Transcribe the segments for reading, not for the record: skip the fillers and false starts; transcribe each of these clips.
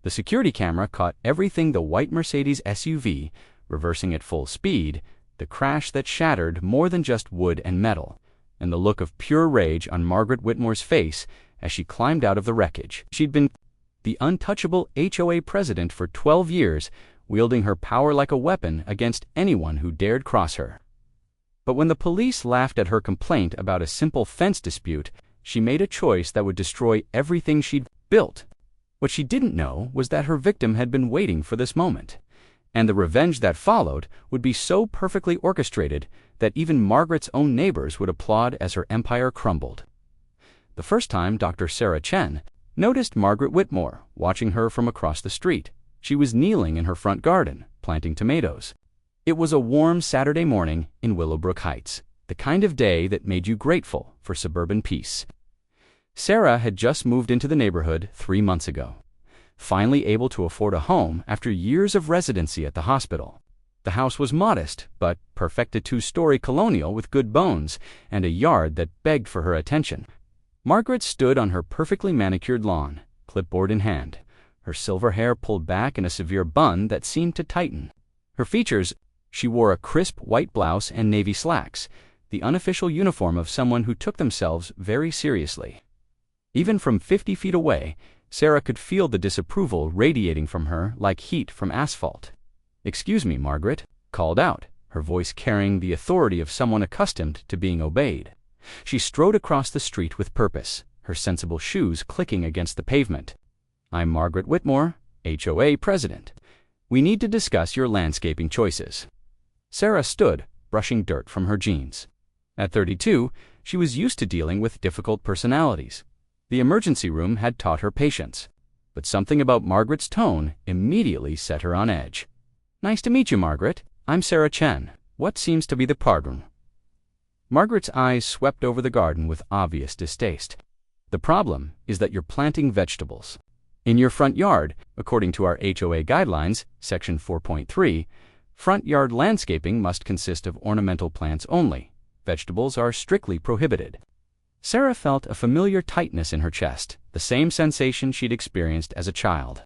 The security camera caught everything: the white Mercedes SUV, reversing at full speed, the crash that shattered more than just wood and metal, and the look of pure rage on Margaret Whitmore's face as she climbed out of the wreckage. She'd been the untouchable HOA president for 12 years, wielding her power like a weapon against anyone who dared cross her. But when the police laughed at her complaint about a simple fence dispute, she made a choice that would destroy everything she'd built. What she didn't know was that her victim had been waiting for this moment, and the revenge that followed would be so perfectly orchestrated that even Margaret's own neighbors would applaud as her empire crumbled. The first time Dr. Sarah Chen noticed Margaret Whitmore watching her from across the street. She was kneeling in her front garden, planting tomatoes. It was a warm Saturday morning in Willowbrook Heights, the kind of day that made you grateful for suburban peace. Sarah had just moved into the neighborhood 3 months ago, finally able to afford a home after years of residency at the hospital. The house was modest, but perfected 2-story colonial with good bones and a yard that begged for her attention. Margaret stood on her perfectly manicured lawn, clipboard in hand, her silver hair pulled back in a severe bun that seemed to tighten. Her features: she wore a crisp white blouse and navy slacks, the unofficial uniform of someone who took themselves very seriously. Even from 50 feet away, Sarah could feel the disapproval radiating from her like heat from asphalt. "Excuse me, Margaret," called out, her voice carrying the authority of someone accustomed to being obeyed. She strode across the street with purpose, her sensible shoes clicking against the pavement. "I'm Margaret Whitmore, HOA president. We need to discuss your landscaping choices." Sarah stood, brushing dirt from her jeans. At 32, she was used to dealing with difficult personalities. The emergency room had taught her patience, but something about Margaret's tone immediately set her on edge. "Nice to meet you, Margaret. I'm Sarah Chen. What seems to be the problem?" Margaret's eyes swept over the garden with obvious distaste. "The problem is that you're planting vegetables in your front yard. According to our HOA guidelines, Section 4.3, front yard landscaping must consist of ornamental plants only. Vegetables are strictly prohibited." Sarah felt a familiar tightness in her chest, the same sensation she'd experienced as a child.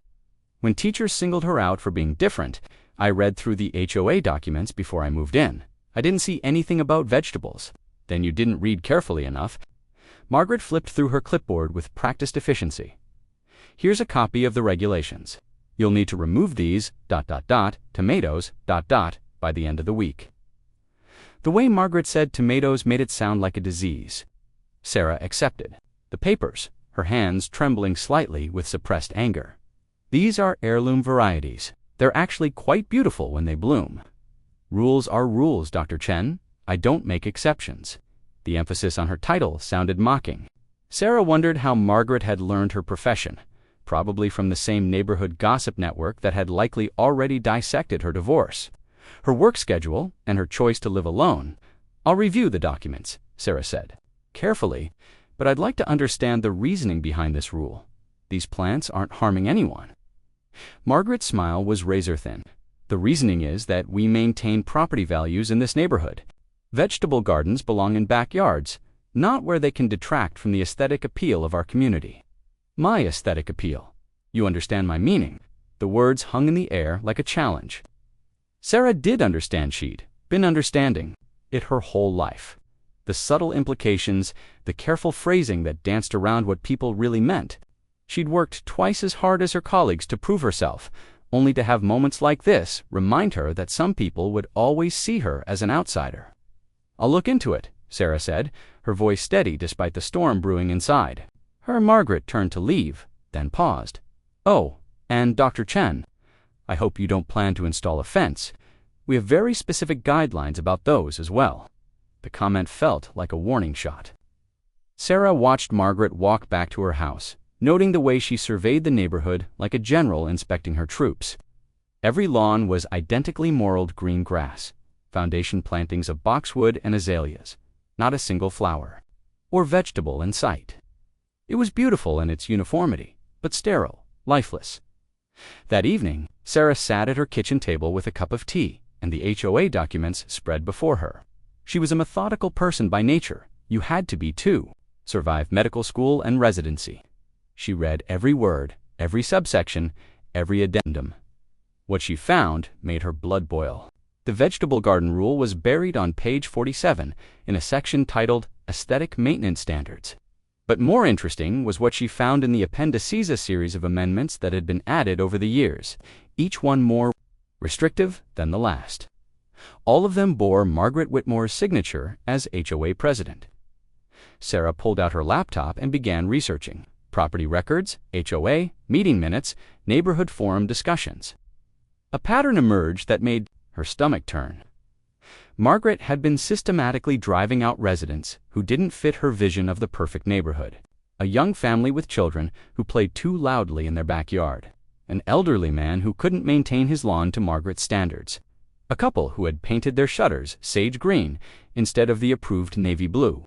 When teachers singled her out for being different, I read through the HOA documents before I moved in. I didn't see anything about vegetables. Then you didn't read carefully enough. Margaret flipped through her clipboard with practiced efficiency. "Here's a copy of the regulations. You'll need to remove these ... tomatoes ... by the end of the week." The way Margaret said tomatoes made it sound like a disease. Sarah accepted the papers, her hands trembling slightly with suppressed anger. "These are heirloom varieties. They're actually quite beautiful when they bloom." "Rules are rules, Dr. Chen. I don't make exceptions." The emphasis on her title sounded mocking. Sarah wondered how Margaret had learned her profession, probably from the same neighborhood gossip network that had likely already dissected her divorce, her work schedule, and her choice to live alone. "I'll review the documents," Sarah said, "carefully, but I'd like to understand the reasoning behind this rule. These plants aren't harming anyone." Margaret's smile was razor-thin. "The reasoning is that we maintain property values in this neighborhood. Vegetable gardens belong in backyards, not where they can detract from the aesthetic appeal of our community." "My aesthetic appeal? You understand my meaning?" The words hung in the air like a challenge. Sarah did understand. She'd been understanding it her whole life. The subtle implications, the careful phrasing that danced around what people really meant. She'd worked twice as hard as her colleagues to prove herself, only to have moments like this remind her that some people would always see her as an outsider. "I'll look into it," Sarah said, her voice steady despite the storm brewing inside. Her and Margaret turned to leave, then paused. "Oh, and Dr. Chen, I hope you don't plan to install a fence. We have very specific guidelines about those as well." The comment felt like a warning shot. Sarah watched Margaret walk back to her house, noting the way she surveyed the neighborhood like a general inspecting her troops. Every lawn was identically modeled green grass, foundation plantings of boxwood and azaleas, not a single flower or vegetable in sight. It was beautiful in its uniformity, but sterile, lifeless. That evening, Sarah sat at her kitchen table with a cup of tea and the HOA documents spread before her. She was a methodical person by nature. You had to be too. Survive medical school and residency. She read every word, every subsection, every addendum. What she found made her blood boil. The vegetable garden rule was buried on page 47 in a section titled Aesthetic Maintenance Standards. But more interesting was what she found in the appendices, a series of amendments that had been added over the years, each one more restrictive than the last. All of them bore Margaret Whitmore's signature as HOA president. Sarah pulled out her laptop and began researching property records, HOA, meeting minutes, neighborhood forum discussions. A pattern emerged that made her stomach turn. Margaret had been systematically driving out residents who didn't fit her vision of the perfect neighborhood. A young family with children who played too loudly in their backyard. An elderly man who couldn't maintain his lawn to Margaret's standards. A couple who had painted their shutters sage green instead of the approved navy blue.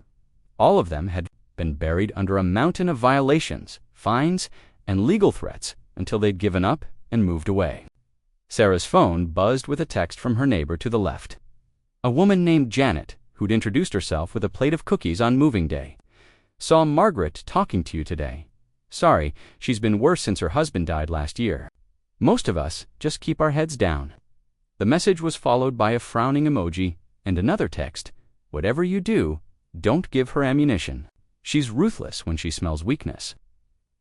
All of them had been buried under a mountain of violations, fines, and legal threats until they'd given up and moved away. Sarah's phone buzzed with a text from her neighbor to the left. A woman named Janet, who'd introduced herself with a plate of cookies on moving day. Saw Margaret talking to you today. Sorry, she's been worse since her husband died last year. Most of us just keep our heads down. The message was followed by a frowning emoji and another text. Whatever you do, don't give her ammunition. She's ruthless when she smells weakness.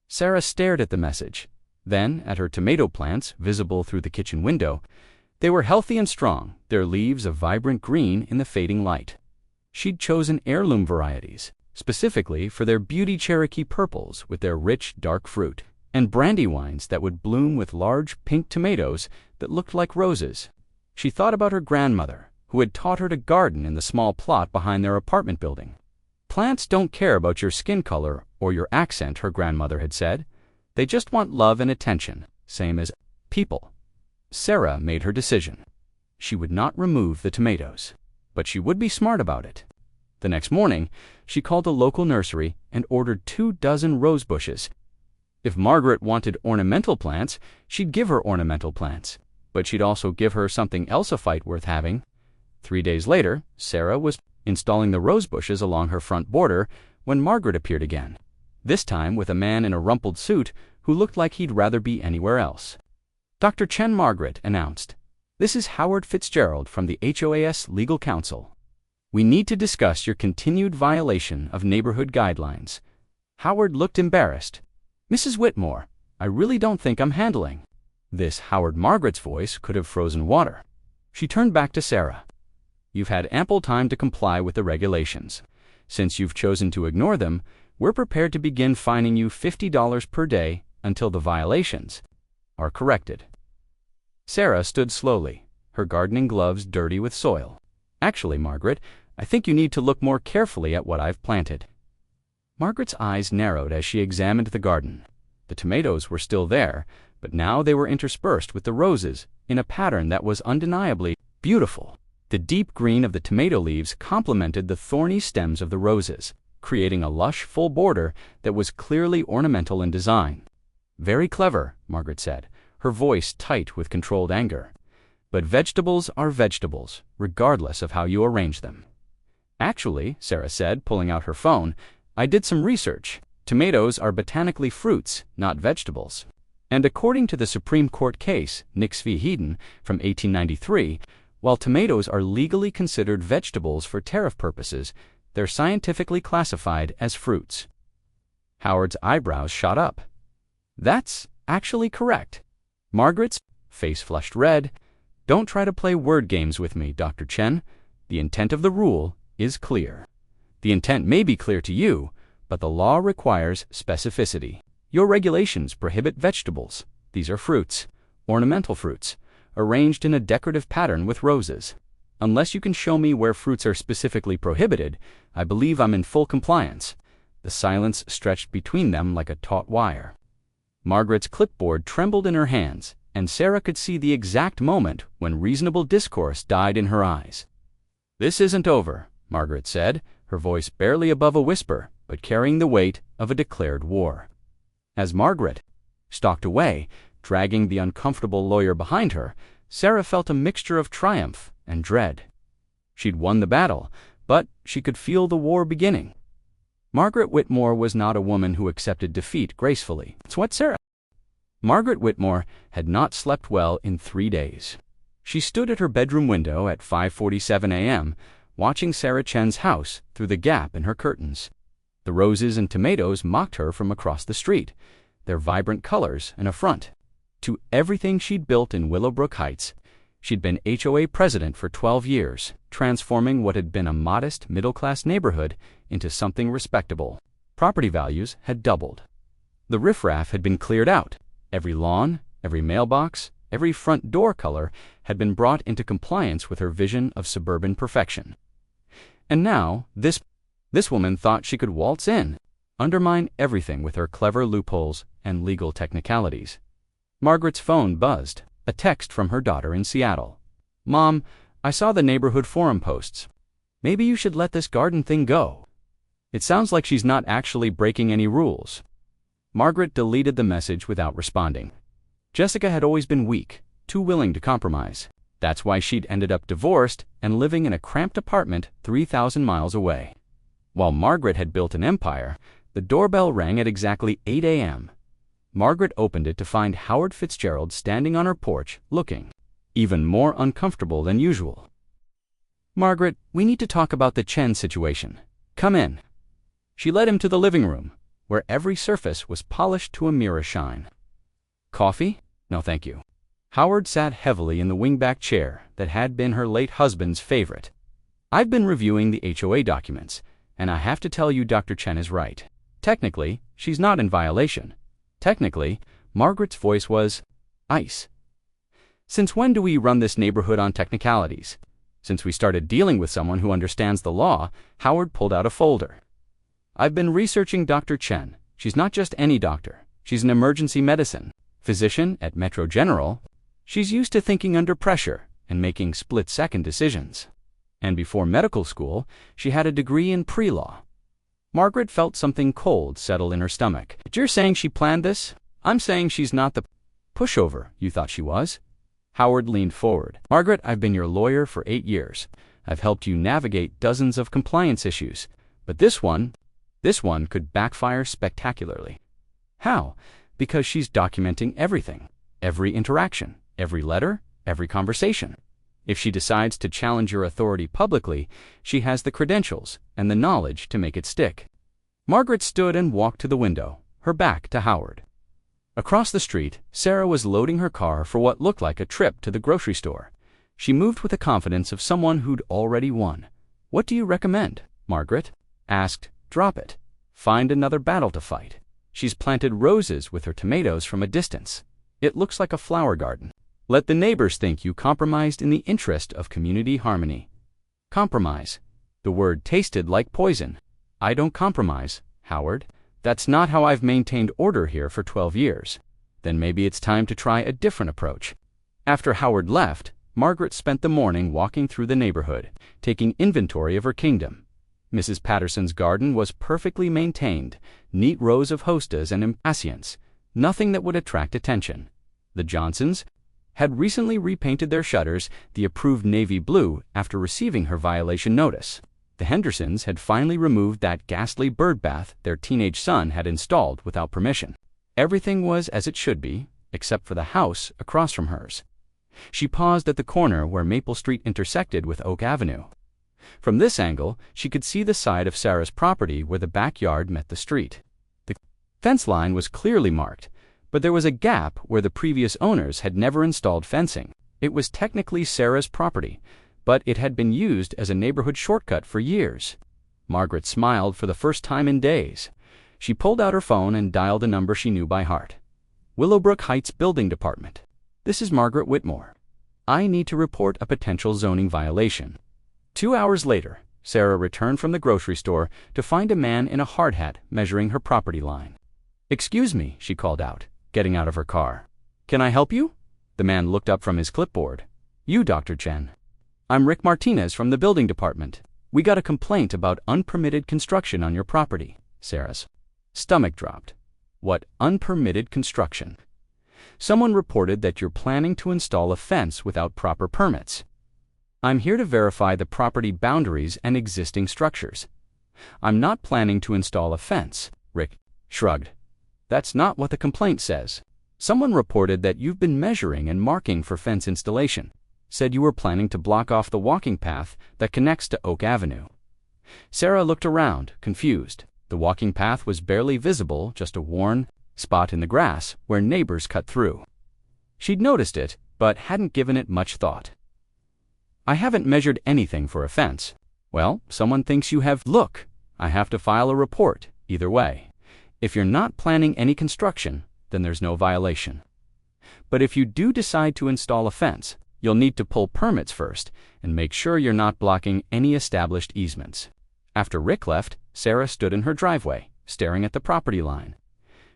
Sarah stared at the message, then at her tomato plants visible through the kitchen window. They were healthy and strong, their leaves a vibrant green in the fading light. She'd chosen heirloom varieties, specifically for their beauty Cherokee purples with their rich, dark fruit, and brandywines that would bloom with large pink tomatoes that looked like roses. She thought about her grandmother, who had taught her to garden in the small plot behind their apartment building. Plants don't care about your skin color or your accent, her grandmother had said. They just want love and attention, same as people. Sarah made her decision. She would not remove the tomatoes, but she would be smart about it. The next morning, she called a local nursery and ordered 24 rose bushes. If Margaret wanted ornamental plants, she'd give her ornamental plants, but she'd also give her something else a fight worth having. 3 days later, Sarah was installing the rose bushes along her front border when Margaret appeared again, this time with a man in a rumpled suit who looked like he'd rather be anywhere else. Dr. Chen, Margaret announced. This is Howard Fitzgerald from the HOAS Legal Counsel. We need to discuss your continued violation of neighborhood guidelines. Howard looked embarrassed. Mrs. Whitmore, I really don't think I'm handling. This Howard Margaret's voice could have frozen water. She turned back to Sarah. You've had ample time to comply with the regulations. Since you've chosen to ignore them, we're prepared to begin fining you $50 per day until the violations are corrected. Sarah stood slowly, her gardening gloves dirty with soil. Actually, Margaret, I think you need to look more carefully at what I've planted. Margaret's eyes narrowed as she examined the garden. The tomatoes were still there, but now they were interspersed with the roses in a pattern that was undeniably beautiful. The deep green of the tomato leaves complemented the thorny stems of the roses, creating a lush, full border that was clearly ornamental in design. Very clever, Margaret said, her voice tight with controlled anger. But vegetables are vegetables, regardless of how you arrange them. Actually, Sarah said, pulling out her phone, I did some research. Tomatoes are botanically fruits, not vegetables. And according to the Supreme Court case, Nix v. Heaton, from 1893, while tomatoes are legally considered vegetables for tariff purposes, they're scientifically classified as fruits. Howard's eyebrows shot up. That's actually correct. Margaret's face flushed red. Don't try to play word games with me, Dr. Chen. The intent of the rule is clear. The intent may be clear to you, but the law requires specificity. Your regulations prohibit vegetables. These are fruits, ornamental fruits, arranged in a decorative pattern with roses. Unless you can show me where fruits are specifically prohibited, I believe I'm in full compliance. The silence stretched between them like a taut wire. Margaret's clipboard trembled in her hands, and Sarah could see the exact moment when reasonable discourse died in her eyes. This isn't over, Margaret said, her voice barely above a whisper, but carrying the weight of a declared war. As Margaret stalked away, dragging the uncomfortable lawyer behind her, Sarah felt a mixture of triumph and dread. She'd won the battle, but she could feel the war beginning. Margaret Whitmore was not a woman who accepted defeat gracefully. It's what Sarah Margaret Whitmore had not slept well in 3 days. She stood at her bedroom window at 5:47 a.m., watching Sarah Chen's house through the gap in her curtains. The roses and tomatoes mocked her from across the street, their vibrant colors an affront to everything she'd built in Willowbrook Heights. She'd been HOA president for 12 years, transforming what had been a modest middle-class neighborhood into something respectable. Property values had doubled. The riffraff had been cleared out. Every lawn, every mailbox, every front door color had been brought into compliance with her vision of suburban perfection. And now, this woman thought she could waltz in, undermine everything with her clever loopholes and legal technicalities. Margaret's phone buzzed, a text from her daughter in Seattle. "Mom, I saw the neighborhood forum posts. Maybe you should let this garden thing go. It sounds like she's not actually breaking any rules." Margaret deleted the message without responding. Jessica had always been weak, too willing to compromise. That's why she'd ended up divorced and living in a cramped apartment 3,000 miles away. While Margaret had built an empire, the doorbell rang at exactly 8 a.m. Margaret opened it to find Howard Fitzgerald standing on her porch, looking even more uncomfortable than usual. "Margaret, we need to talk about the Chen situation. Come in." She led him to the living room, where every surface was polished to a mirror shine. "Coffee? No, thank you." Howard sat heavily in the wingback chair that had been her late husband's favorite. "I've been reviewing the HOA documents, and I have to tell you Dr. Chen is right. Technically, she's not in violation. Technically," Margaret's voice was ice. "Since when do we run this neighborhood on technicalities?" "Since we started dealing with someone who understands the law." Howard pulled out a folder. "I've been researching Dr. Chen. She's not just any doctor. She's an emergency medicine physician at Metro General. She's used to thinking under pressure and making split-second decisions. And before medical school, she had a degree in pre-law." Margaret felt something cold settle in her stomach. "You're saying she planned this? I'm saying she's not the pushover you thought she was." Howard leaned forward. "Margaret, I've been your lawyer for 8 years. I've helped you navigate dozens of compliance issues. But this one could backfire spectacularly." "How?" "Because she's documenting everything. Every interaction, every letter, every conversation. If she decides to challenge your authority publicly, she has the credentials and the knowledge to make it stick." Margaret stood and walked to the window, her back to Howard. Across the street, Sarah was loading her car for what looked like a trip to the grocery store. She moved with the confidence of someone who'd already won. "What do you recommend?" Margaret asked. "Drop it. Find another battle to fight. She's planted roses with her tomatoes from a distance. It looks like a flower garden. Let the neighbors think you compromised in the interest of community harmony." Compromise. The word tasted like poison. "I don't compromise, Howard. That's not how I've maintained order here for 12 years. Then maybe it's time to try a different approach." After Howard left, Margaret spent the morning walking through the neighborhood, taking inventory of her kingdom. Mrs. Patterson's garden was perfectly maintained, neat rows of hostas and impatiens, nothing that would attract attention. The Johnsons had recently repainted their shutters the approved navy blue after receiving her violation notice. The Hendersons had finally removed that ghastly bird bath their teenage son had installed without permission. Everything was as it should be, except for the house across from hers. She paused at the corner where Maple Street intersected with Oak Avenue. From this angle, she could see the side of Sarah's property where the backyard met the street. The fence line was clearly marked, but there was a gap where the previous owners had never installed fencing. It was technically Sarah's property, but it had been used as a neighborhood shortcut for years. Margaret smiled for the first time in days. She pulled out her phone and dialed a number she knew by heart. "Willowbrook Heights Building Department. This is Margaret Whitmore. I need to report a potential zoning violation." 2 hours later, Sarah returned from the grocery store to find a man in a hard hat measuring her property line. "Excuse me," she called out, getting out of her car. "Can I help you?" The man looked up from his clipboard. "You, Dr. Chen." "I'm Rick Martinez from the building department. We got a complaint about unpermitted construction on your property." Sarah's stomach dropped. "What unpermitted construction?" "Someone reported that you're planning to install a fence without proper permits." "I'm here to verify the property boundaries and existing structures." "I'm not planning to install a fence," Rick shrugged. "That's not what the complaint says." Someone reported that you've been measuring and marking for fence installation, said you were planning to block off the walking path that connects to Oak Avenue. Sarah looked around, confused. The walking path was barely visible, just a worn spot in the grass where neighbors cut through. She'd noticed it, but hadn't given it much thought. I haven't measured anything for a fence. Well, someone thinks you have. Look, I have to file a report, either way. If you're not planning any construction, then there's no violation. But if you do decide to install a fence, you'll need to pull permits first and make sure you're not blocking any established easements. After Rick left, Sarah stood in her driveway, staring at the property line.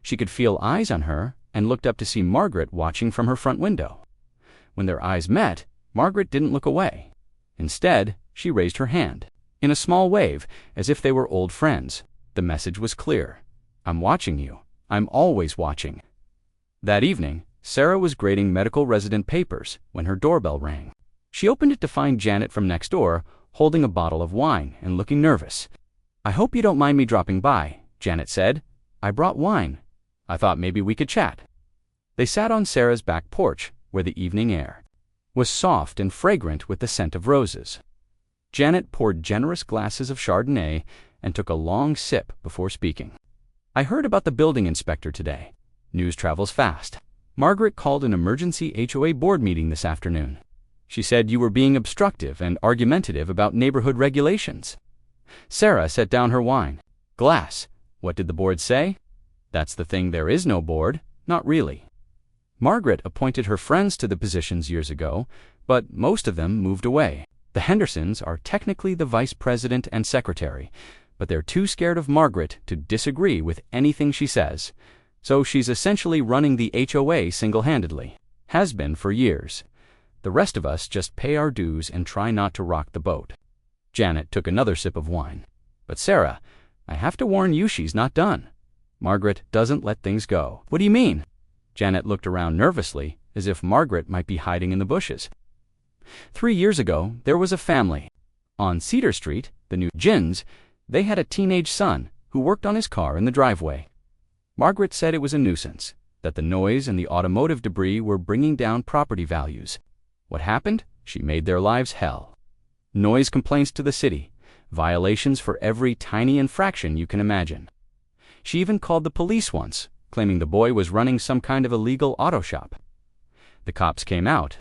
She could feel eyes on her and looked up to see Margaret watching from her front window. When their eyes met, Margaret didn't look away. Instead, she raised her hand, in a small wave, as if they were old friends. The message was clear. I'm watching you. I'm always watching. That evening, Sarah was grading medical resident papers when her doorbell rang. She opened it to find Janet from next door, holding a bottle of wine and looking nervous. I hope you don't mind me dropping by, Janet said. I brought wine. I thought maybe we could chat. They sat on Sarah's back porch, where the evening air was soft and fragrant with the scent of roses. Janet poured generous glasses of Chardonnay and took a long sip before speaking. I heard about the building inspector today. News travels fast. Margaret called an emergency HOA board meeting this afternoon. She said you were being obstructive and argumentative about neighborhood regulations. Sarah set down her wine. Glass. What did the board say? That's the thing, there is no board. Not really. Margaret appointed her friends to the positions years ago, but most of them moved away. The Hendersons are technically the vice president and secretary, but they're too scared of Margaret to disagree with anything she says. So she's essentially running the HOA single-handedly. Has been for years. The rest of us just pay our dues and try not to rock the boat. Janet took another sip of wine. But Sarah, I have to warn you, she's not done. Margaret doesn't let things go. What do you mean? Janet looked around nervously, as if Margaret might be hiding in the bushes. 3 years ago, there was a family. On Cedar Street, the New Gins, they had a teenage son who worked on his car in the driveway. Margaret said it was a nuisance, that the noise and the automotive debris were bringing down property values. What happened? She made their lives hell. Noise complaints to the city, violations for every tiny infraction you can imagine. She even called the police once, claiming the boy was running some kind of illegal auto shop. The cops came out,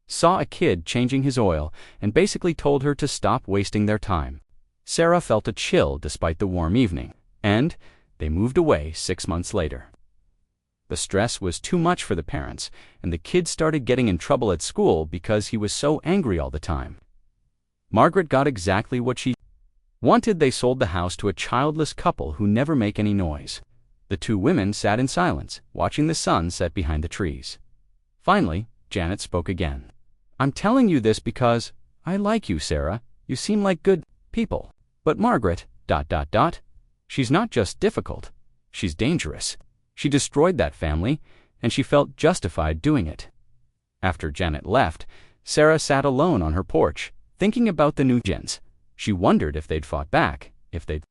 saw a kid changing his oil, and basically told her to stop wasting their time. Sarah felt a chill despite the warm evening, and they moved away 6 months later. The stress was too much for the parents, and the kid started getting in trouble at school because he was so angry all the time. Margaret got exactly what she wanted. They sold the house to a childless couple who never make any noise. The two women sat in silence, watching the sun set behind the trees. Finally, Janet spoke again. I'm telling you this because I like you, Sarah. You seem like good people. But Margaret, ... she's not just difficult. She's dangerous. She destroyed that family, and she felt justified doing it. After Janet left, Sarah sat alone on her porch, thinking about the New Gins. She wondered if they'd fought back, if they'd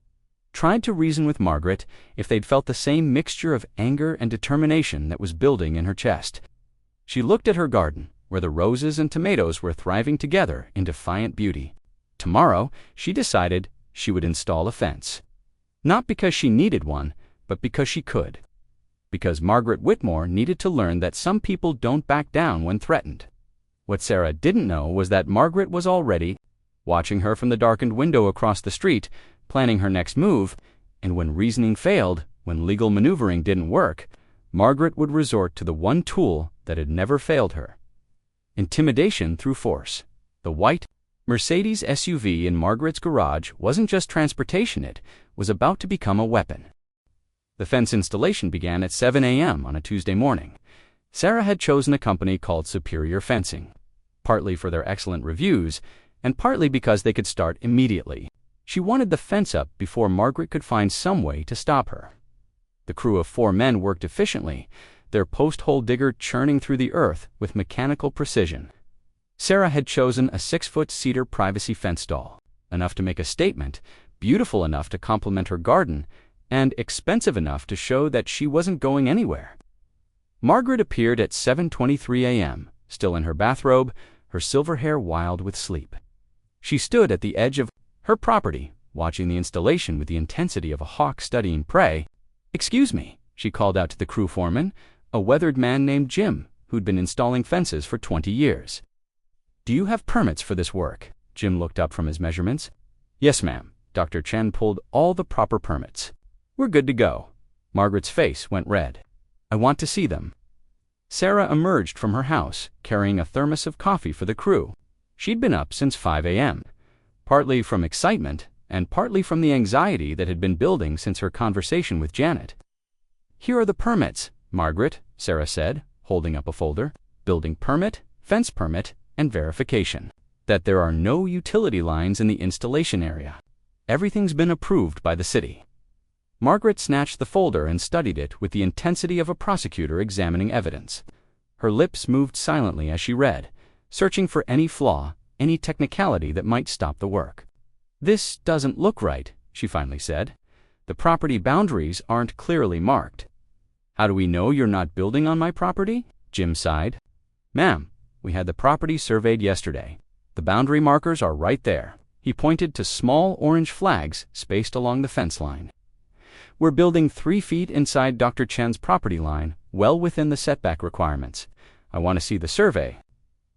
tried to reason with Margaret, if they'd felt the same mixture of anger and determination that was building in her chest. She looked at her garden, where the roses and tomatoes were thriving together in defiant beauty. Tomorrow, she decided she would install a fence. Not because she needed one, but because she could. Because Margaret Whitmore needed to learn that some people don't back down when threatened. What Sarah didn't know was that Margaret was already watching her from the darkened window across the street, planning her next move, and when reasoning failed, when legal maneuvering didn't work, Margaret would resort to the one tool that had never failed her: intimidation through force. The white Mercedes SUV in Margaret's garage wasn't just transportation, it was about to become a weapon. The fence installation began at 7 a.m. on a Tuesday morning. Sarah had chosen a company called Superior Fencing, partly for their excellent reviews, and partly because they could start immediately. She wanted the fence up before Margaret could find some way to stop her. The crew of 4 men worked efficiently, their post-hole digger churning through the earth with mechanical precision. Sarah had chosen a 6-foot cedar privacy fence stall, enough to make a statement, beautiful enough to complement her garden, and expensive enough to show that she wasn't going anywhere. Margaret appeared at 7:23 a.m., still in her bathrobe, her silver hair wild with sleep. She stood at the edge of her property, watching the installation with the intensity of a hawk studying prey. "Excuse me," she called out to the crew foreman, a weathered man named Jim, who'd been installing fences for 20 years. "Do you have permits for this work?" Jim looked up from his measurements. "Yes, ma'am." Dr. Chen pulled all the proper permits. "We're good to go." Margaret's face went red. "I want to see them." Sarah emerged from her house, carrying a thermos of coffee for the crew. She'd been up since 5 a.m., partly from excitement and partly from the anxiety that had been building since her conversation with Janet. "Here are the permits, Margaret," Sarah said, holding up a folder. "Building permit, fence permit, and verification that there are no utility lines in the installation area. Everything's been approved by the city." Margaret snatched the folder and studied it with the intensity of a prosecutor examining evidence. Her lips moved silently as she read, searching for any flaw, any technicality that might stop the work. "This doesn't look right," she finally said. "The property boundaries aren't clearly marked." "How do we know you're not building on my property?" Jim sighed. "Ma'am, we had the property surveyed yesterday. The boundary markers are right there." He pointed to small orange flags spaced along the fence line. "We're building 3 feet inside Dr. Chen's property line, well within the setback requirements. I want to see the survey."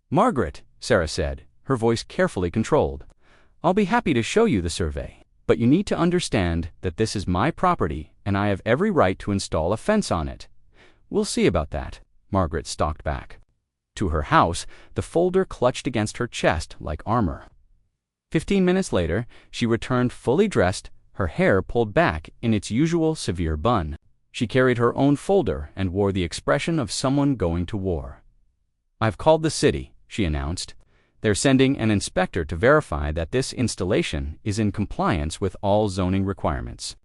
"Margaret," Sarah said, her voice carefully controlled, "I'll be happy to show you the survey, but you need to understand that this is my property and I have every right to install a fence on it." "We'll see about that." Margaret stalked back. To her house, the folder clutched against her chest like armor. 15 minutes later, she returned fully dressed, her hair pulled back in its usual severe bun. She carried her own folder and wore the expression of someone going to war. "I've called the city," she announced. "They're sending an inspector to verify that this installation is in compliance with all zoning requirements."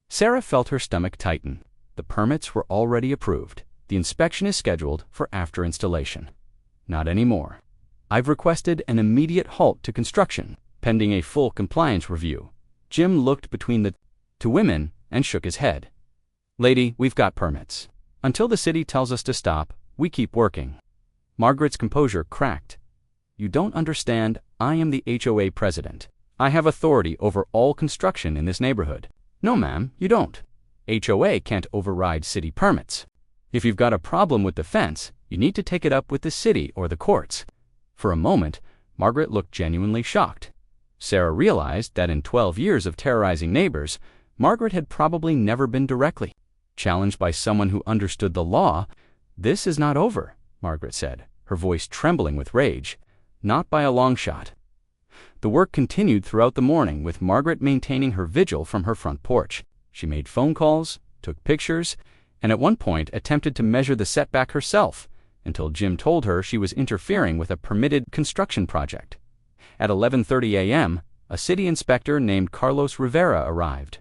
Sarah felt her stomach tighten. The permits were already approved. The inspection is scheduled for after installation. Not anymore. "I've requested an immediate halt to construction, pending a full compliance review." Jim looked between the two women and shook his head. "Lady, we've got permits. Until the city tells us to stop, we keep working." Margaret's composure cracked. "You don't understand. I am the HOA president. I have authority over all construction in this neighborhood." "No, ma'am, you don't. HOA can't override city permits. If you've got a problem with the fence, you need to take it up with the city or the courts." For a moment, Margaret looked genuinely shocked. Sarah realized that in 12 years of terrorizing neighbors, Margaret had probably never been directly challenged by someone who understood the law. "This is not over," Margaret said, her voice trembling with rage. "Not by a long shot." The work continued throughout the morning, with Margaret maintaining her vigil from her front porch. She made phone calls, took pictures, and at one point attempted to measure the setback herself, until Jim told her she was interfering with a permitted construction project. At 11:30 a.m., a city inspector named Carlos Rivera arrived.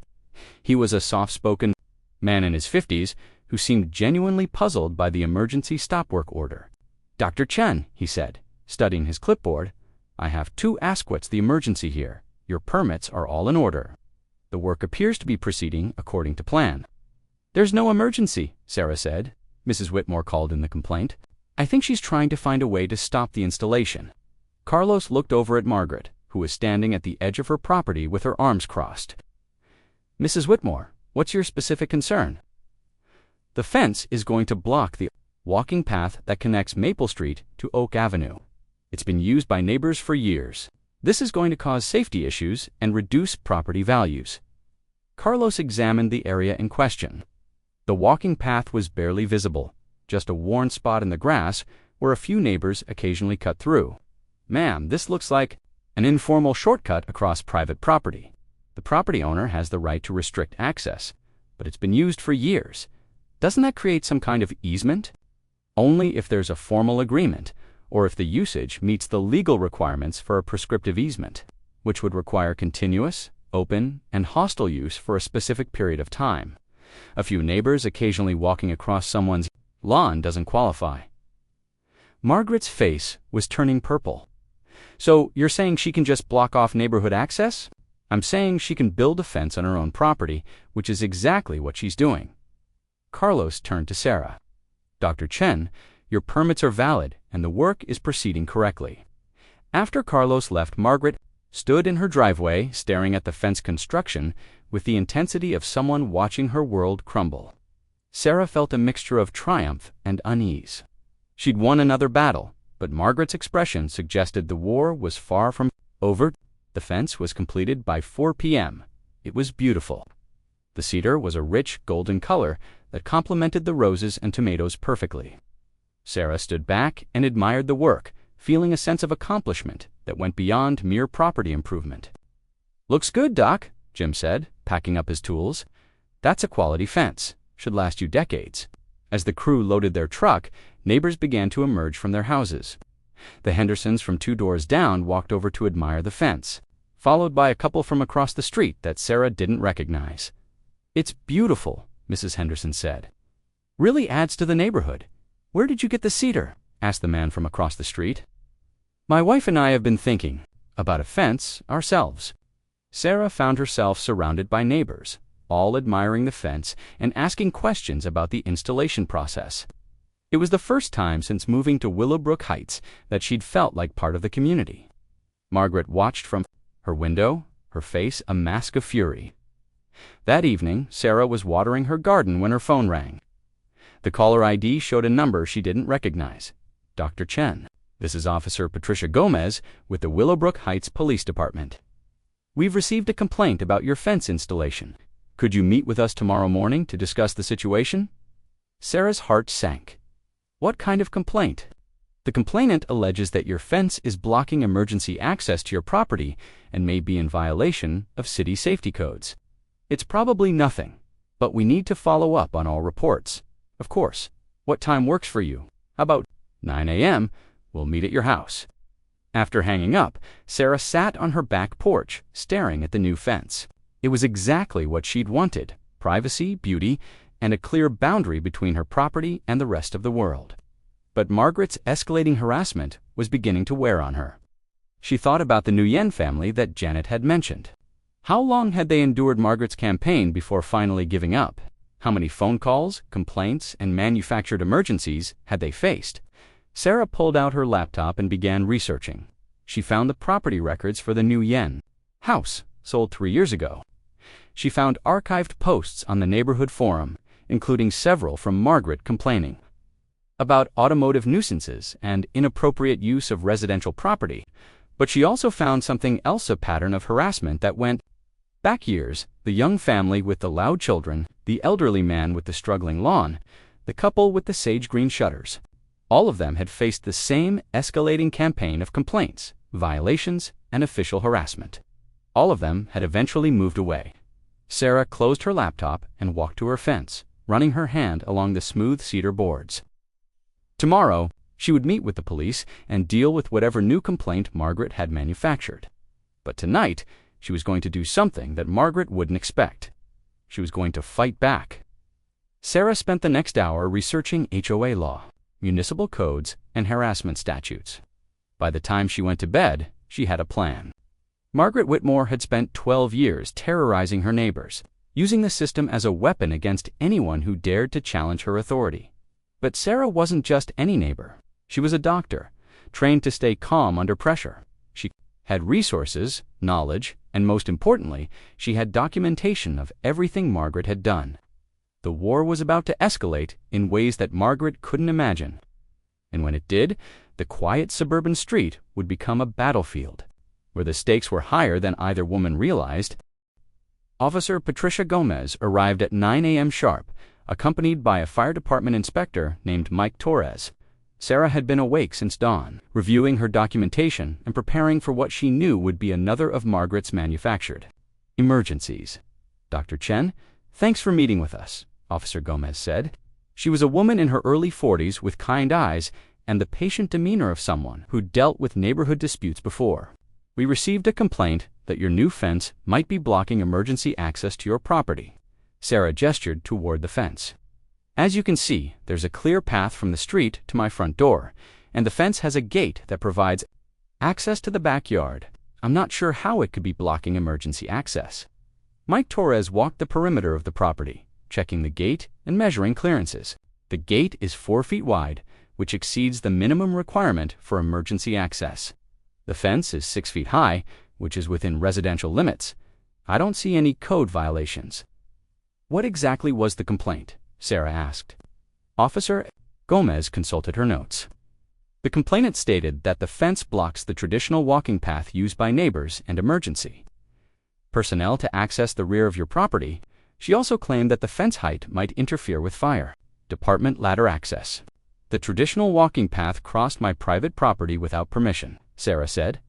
He was a soft-spoken man in his 50s who seemed genuinely puzzled by the emergency stop work order. "Dr. Chen," he said, studying his clipboard, "I have 2 Asquiths the emergency here. Your permits are all in order. The work appears to be proceeding according to plan." "There's no emergency," Sarah said. Mrs. Whitmore called in the complaint. "I think she's trying to find a way to stop the installation." Carlos looked over at Margaret, who was standing at the edge of her property with her arms crossed. "Mrs. Whitmore, what's your specific concern?" "The fence is going to block the walking path that connects Maple Street to Oak Avenue. It's been used by neighbors for years. This is going to cause safety issues and reduce property values." Carlos examined the area in question. The walking path was barely visible, just a worn spot in the grass where a few neighbors occasionally cut through. "Ma'am, this looks like an informal shortcut across private property. The property owner has the right to restrict access, but it's been used for years. Doesn't that create some kind of easement?" "Only if there's a formal agreement, or if the usage meets the legal requirements for a prescriptive easement, which would require continuous, open, and hostile use for a specific period of time. A few neighbors occasionally walking across someone's lawn doesn't qualify." Margaret's face was turning purple. "So you're saying she can just block off neighborhood access?" "I'm saying she can build a fence on her own property, which is exactly what she's doing." Carlos turned to Sarah. Dr. Chen, your permits are valid and the work is proceeding correctly. After Carlos left, Margaret stood in her driveway staring at the fence construction with the intensity of someone watching her world crumble. Sarah felt a mixture of triumph and unease. She'd won another battle, but Margaret's expression suggested the war was far from over. The fence was completed by 4 p.m. It was beautiful. The cedar was a rich golden color that complemented the roses and tomatoes perfectly. Sarah stood back and admired the work, feeling a sense of accomplishment that went beyond mere property improvement. "Looks good, Doc," Jim said, packing up his tools. "That's a quality fence. Should last you decades." As the crew loaded their truck, neighbors began to emerge from their houses. The Hendersons from 2 doors down walked over to admire the fence, followed by a couple from across the street that Sarah didn't recognize. "It's beautiful," Mrs. Henderson said. "Really adds to the neighborhood. Where did you get the cedar?" asked the man from across the street. "My wife and I have been thinking about a fence ourselves." Sarah found herself surrounded by neighbors, all admiring the fence and asking questions about the installation process. It was the first time since moving to Willowbrook Heights that she'd felt like part of the community. Margaret watched from her window, her face a mask of fury. That evening, Sarah was watering her garden when her phone rang. The caller ID showed a number she didn't recognize. "Dr. Chen, this is Officer Patricia Gomez with the Willowbrook Heights Police Department. We've received a complaint about your fence installation. Could you meet with us tomorrow morning to discuss the situation?" Sarah's heart sank. "What kind of complaint?" "The complainant alleges that your fence is blocking emergency access to your property and may be in violation of city safety codes. It's probably nothing, but we need to follow up on all reports. Of course. What time works for you? How about 9 a.m.? We'll meet at your house." After hanging up, Sarah sat on her back porch, staring at the new fence. It was exactly what she'd wanted: privacy, beauty, and a clear boundary between her property and the rest of the world. But Margaret's escalating harassment was beginning to wear on her. She thought about the Nguyen family that Janet had mentioned. How long had they endured Margaret's campaign before finally giving up? How many phone calls, complaints, and manufactured emergencies had they faced? Sarah pulled out her laptop and began researching. She found the property records for the Nguyen house, sold 3 years ago. She found archived posts on the neighborhood forum, including several from Margaret complaining about automotive nuisances and inappropriate use of residential property. But she also found something else: a pattern of harassment that went back years: the young family with the loud children, the elderly man with the struggling lawn, the couple with the sage green shutters. All of them had faced the same escalating campaign of complaints, violations, and official harassment. All of them had eventually moved away. Sarah closed her laptop and walked to her fence, running her hand along the smooth cedar boards. Tomorrow, she would meet with the police and deal with whatever new complaint Margaret had manufactured. But tonight, she was going to do something that Margaret wouldn't expect. She was going to fight back. Sarah spent the next hour researching HOA law, municipal codes, and harassment statutes. By the time she went to bed, she had a plan. Margaret Whitmore had spent 12 years terrorizing her neighbors, using the system as a weapon against anyone who dared to challenge her authority. But Sarah wasn't just any neighbor. She was a doctor, trained to stay calm under pressure. She had resources, knowledge, and most importantly, she had documentation of everything Margaret had done. The war was about to escalate in ways that Margaret couldn't imagine. And when it did, the quiet suburban street would become a battlefield, where the stakes were higher than either woman realized. Officer Patricia Gomez arrived at 9 a.m. sharp, accompanied by a fire department inspector named Mike Torres. Sarah had been awake since dawn, reviewing her documentation and preparing for what she knew would be another of Margaret's manufactured emergencies. "Dr. Chen, thanks for meeting with us," Officer Gomez said. She was a woman in her early 40s with kind eyes and the patient demeanor of someone who'd dealt with neighborhood disputes before. "We received a complaint that your new fence might be blocking emergency access to your property." Sarah gestured toward the fence. "As you can see, there's a clear path from the street to my front door, and the fence has a gate that provides access to the backyard. I'm not sure how it could be blocking emergency access." Mike Torres walked the perimeter of the property, checking the gate and measuring clearances. The gate is 4 feet wide, which exceeds the minimum requirement for emergency access. The fence is 6 feet high, which is within residential limits. I don't see any code violations." "What exactly was the complaint?" Sarah asked. Officer Gomez consulted her notes. The complainant stated that the fence blocks the traditional walking path used by neighbors and emergency personnel to access the rear of your property. She also claimed that the fence height might interfere with fire department ladder access. "The traditional walking path crossed my private property without permission," Sarah said.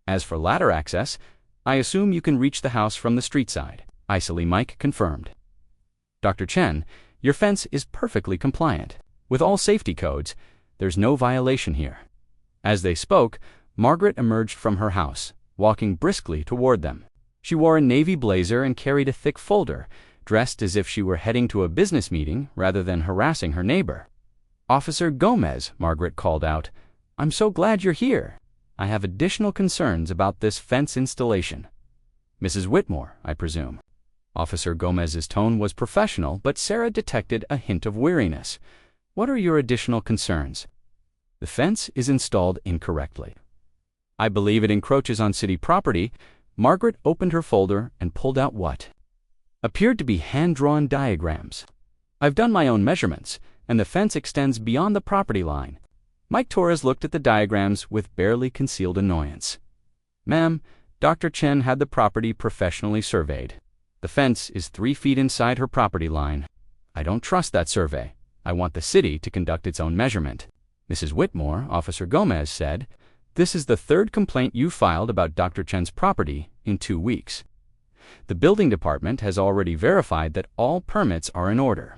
"As for ladder access, I assume you can reach the house from the street side," Isoli Mike confirmed. "Dr. Chen, your fence is perfectly compliant with all safety codes. There's no violation here." As they spoke, Margaret emerged from her house, walking briskly toward them. She wore a navy blazer and carried a thick folder, dressed as if she were heading to a business meeting rather than harassing her neighbor. "Officer Gomez," Margaret called out, "I'm so glad you're here. I have additional concerns about this fence installation." "Mrs. Whitmore, I presume." Officer Gomez's tone was professional, but Sarah detected a hint of weariness. "What are your additional concerns?" "The fence is installed incorrectly. I believe it encroaches on city property." Margaret opened her folder and pulled out what appeared to be hand-drawn diagrams. "I've done my own measurements, and the fence extends beyond the property line." Mike Torres looked at the diagrams with barely concealed annoyance. "Ma'am, Dr. Chen had the property professionally surveyed. The fence is 3 feet inside her property line. I don't trust that survey. I want the city to conduct its own measurement." "Mrs. Whitmore," Officer Gomez said, "this is the 3rd complaint you filed about Dr. Chen's property in 2 weeks. The building department has already verified that all permits are in order.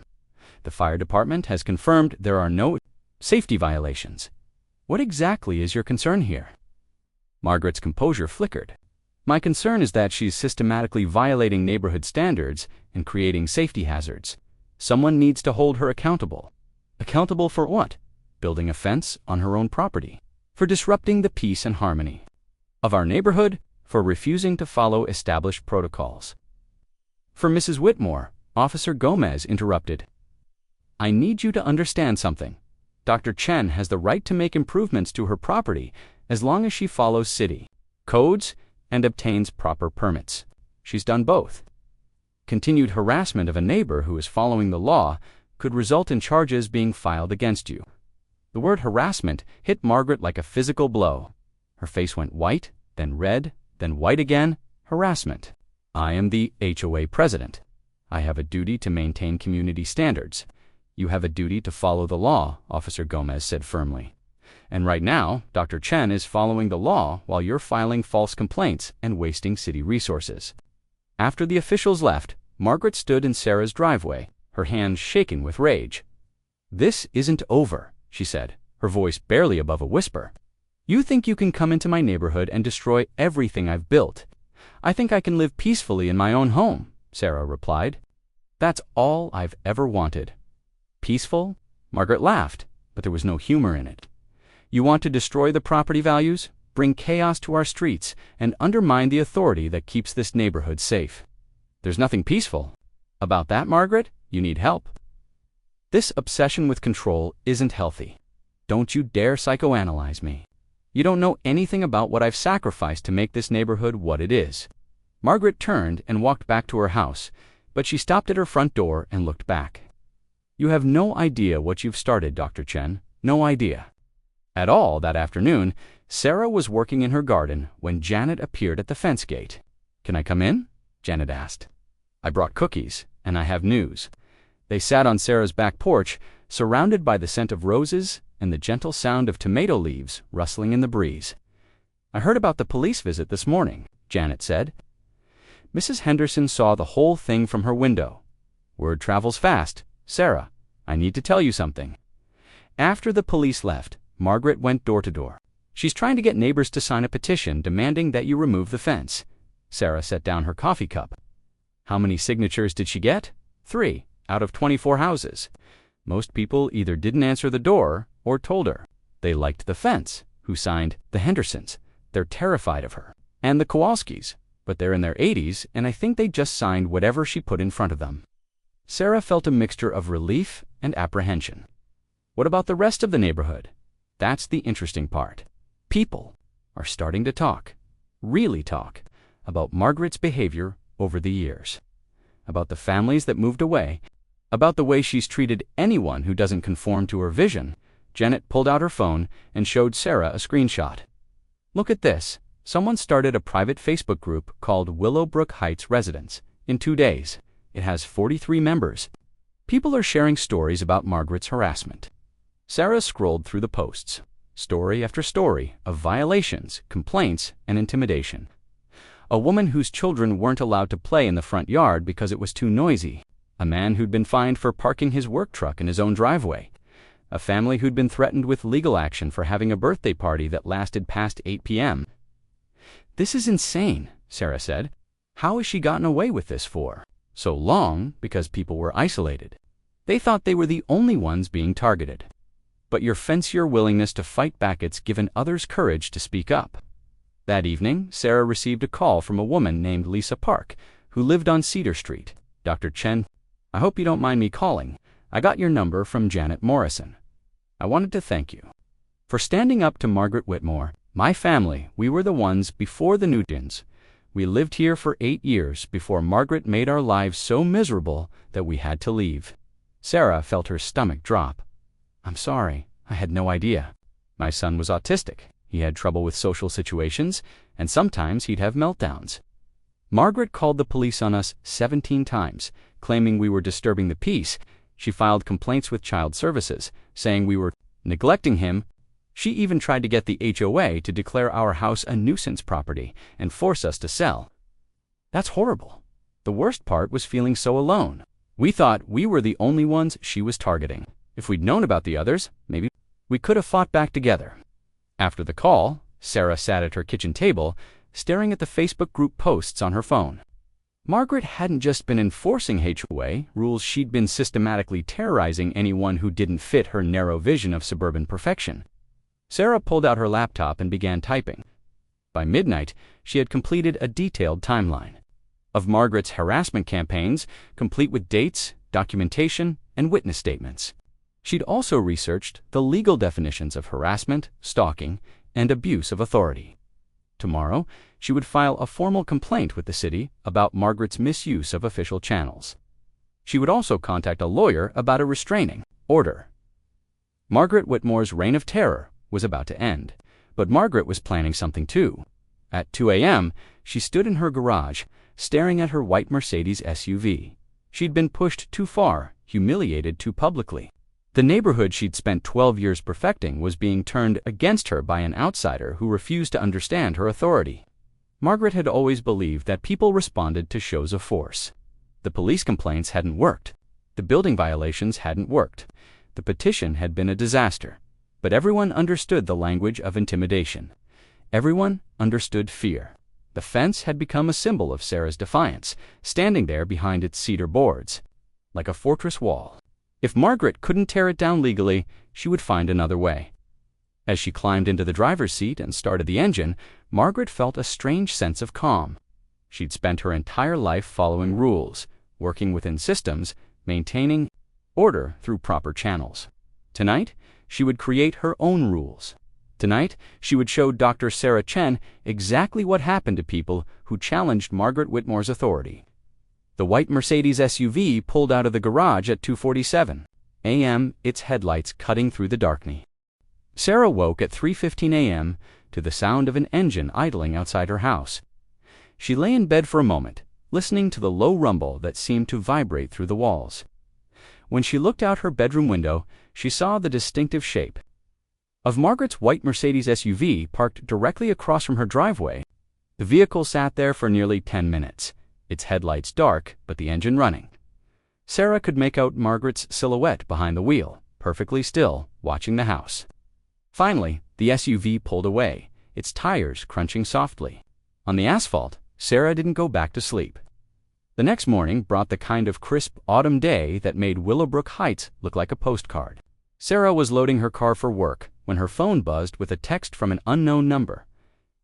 The fire department has confirmed there are no safety violations. What exactly is your concern here?" Margaret's composure flickered. "My concern is that she's systematically violating neighborhood standards and creating safety hazards. Someone needs to hold her accountable." "Accountable for what?" "Building a fence on her own property. For disrupting the peace and harmony of our neighborhood, for refusing to follow established protocols." "For Mrs. Whitmore," Officer Gomez interrupted, "I need you to understand something. Dr. Chen has the right to make improvements to her property as long as she follows city codes and obtains proper permits. She's done both. Continued harassment of a neighbor who is following the law could result in charges being filed against you." The word harassment hit Margaret like a physical blow. Her face went white, then red, then white again. "Harassment. I am the HOA president. I have a duty to maintain community standards. You have a duty to follow the law," Officer Gomez said firmly. "And right now, Dr. Chen is following the law while you're filing false complaints and wasting city resources." After the officials left, Margaret stood in Sarah's driveway, her hands shaking with rage. "This isn't over," she said, her voice barely above a whisper. "You think you can come into my neighborhood and destroy everything I've built. I think I can live peacefully in my own home," Sarah replied. "That's all I've ever wanted." "Peaceful?" Margaret laughed, but there was no humor in it. "You want to destroy the property values, bring chaos to our streets, and undermine the authority that keeps this neighborhood safe. There's nothing peaceful about that, Margaret. You need help. This obsession with control isn't healthy. Don't you dare psychoanalyze me. You don't know anything about what I've sacrificed to make this neighborhood what it is." Margaret turned and walked back to her house, but she stopped at her front door and looked back. "You have no idea what you've started, Dr. Chen. No idea." At all that afternoon, Sarah was working in her garden when Janet appeared at the fence gate. "Can I come in?" Janet asked. "I brought cookies, and I have news." They sat on Sarah's back porch, surrounded by the scent of roses and the gentle sound of tomato leaves rustling in the breeze. "I heard about the police visit this morning," Janet said. Mrs. Henderson saw the whole thing from her window. "Word travels fast. Sarah, I need to tell you something." After the police left, Margaret went door to door. "She's trying to get neighbors to sign a petition demanding that you remove the fence." Sarah set down her coffee cup. "How many signatures did she get?" 3 out of 24 houses. Most people either didn't answer the door or told her. They liked the fence, who signed the Hendersons. They're terrified of her. And the Kowalskis, but they're in their 80s, and I think they just signed whatever she put in front of them. Sarah felt a mixture of relief and apprehension. What about the rest of the neighborhood? That's the interesting part. People are starting to talk, really talk, about Margaret's behavior over the years, about the families that moved away, about the way she's treated anyone who doesn't conform to her vision. Janet pulled out her phone and showed Sarah a screenshot. Look at this. Someone started a private Facebook group called Willowbrook Heights Residents. In 2 days, it has 43 members. People are sharing stories about Margaret's harassment. Sarah scrolled through the posts, story after story of violations, complaints, and intimidation. A woman whose children weren't allowed to play in the front yard because it was too noisy. A man who'd been fined for parking his work truck in his own driveway. A family who'd been threatened with legal action for having a birthday party that lasted past 8 p.m. This is insane, Sarah said. How has she gotten away with this for so long? Because people were isolated. They thought they were the only ones being targeted. But your fancier willingness to fight back, it's given others courage to speak up. That evening, Sarah received a call from a woman named Lisa Park, who lived on Cedar Street. Dr. Chen, I hope you don't mind me calling. I got your number from Janet Morrison. I wanted to thank you for standing up to Margaret Whitmore. My family, we were the ones before the Newtons. We lived here for 8 years before Margaret made our lives so miserable that we had to leave. Sarah felt her stomach drop. I'm sorry, I had no idea. My son was autistic. He had trouble with social situations, and sometimes he'd have meltdowns. Margaret called the police on us 17 times, claiming we were disturbing the peace. She filed complaints with Child Services, saying we were neglecting him. She even tried to get the HOA to declare our house a nuisance property and force us to sell. That's horrible. The worst part was feeling so alone. We thought we were the only ones she was targeting. If we'd known about the others, maybe we could have fought back together. After the call, Sarah sat at her kitchen table, staring at the Facebook group posts on her phone. Margaret hadn't just been enforcing HOA rules, she'd been systematically terrorizing anyone who didn't fit her narrow vision of suburban perfection. Sarah pulled out her laptop and began typing. By midnight, she had completed a detailed timeline of Margaret's harassment campaigns, complete with dates, documentation, and witness statements. She'd also researched the legal definitions of harassment, stalking, and abuse of authority. Tomorrow, she would file a formal complaint with the city about Margaret's misuse of official channels. She would also contact a lawyer about a restraining order. Margaret Whitmore's reign of terror was about to end, but Margaret was planning something too. At 2 a.m., she stood in her garage, staring at her white Mercedes SUV. She'd been pushed too far, humiliated too publicly. The neighborhood she'd spent 12 years perfecting was being turned against her by an outsider who refused to understand her authority. Margaret had always believed that people responded to shows of force. The police complaints hadn't worked. The building violations hadn't worked. The petition had been a disaster. But everyone understood the language of intimidation. Everyone understood fear. The fence had become a symbol of Sarah's defiance, standing there behind its cedar boards, like a fortress wall. If Margaret couldn't tear it down legally, she would find another way. As she climbed into the driver's seat and started the engine, Margaret felt a strange sense of calm. She'd spent her entire life following rules, working within systems, maintaining order through proper channels. Tonight, she would create her own rules. Tonight, she would show Dr. Sarah Chen exactly what happened to people who challenged Margaret Whitmore's authority. The white Mercedes SUV pulled out of the garage at 2:47 a.m., its headlights cutting through the darkness. Sarah woke at 3:15 a.m. to the sound of an engine idling outside her house. She lay in bed for a moment, listening to the low rumble that seemed to vibrate through the walls. When she looked out her bedroom window, she saw the distinctive shape of Margaret's white Mercedes SUV parked directly across from her driveway. The vehicle sat there for nearly 10 minutes, its headlights dark but the engine running. Sarah could make out Margaret's silhouette behind the wheel, perfectly still, watching the house. Finally, the SUV pulled away, its tires crunching softly. On the asphalt, Sarah didn't go back to sleep. The next morning brought the kind of crisp autumn day that made Willowbrook Heights look like a postcard. Sarah was loading her car for work when her phone buzzed with a text from an unknown number.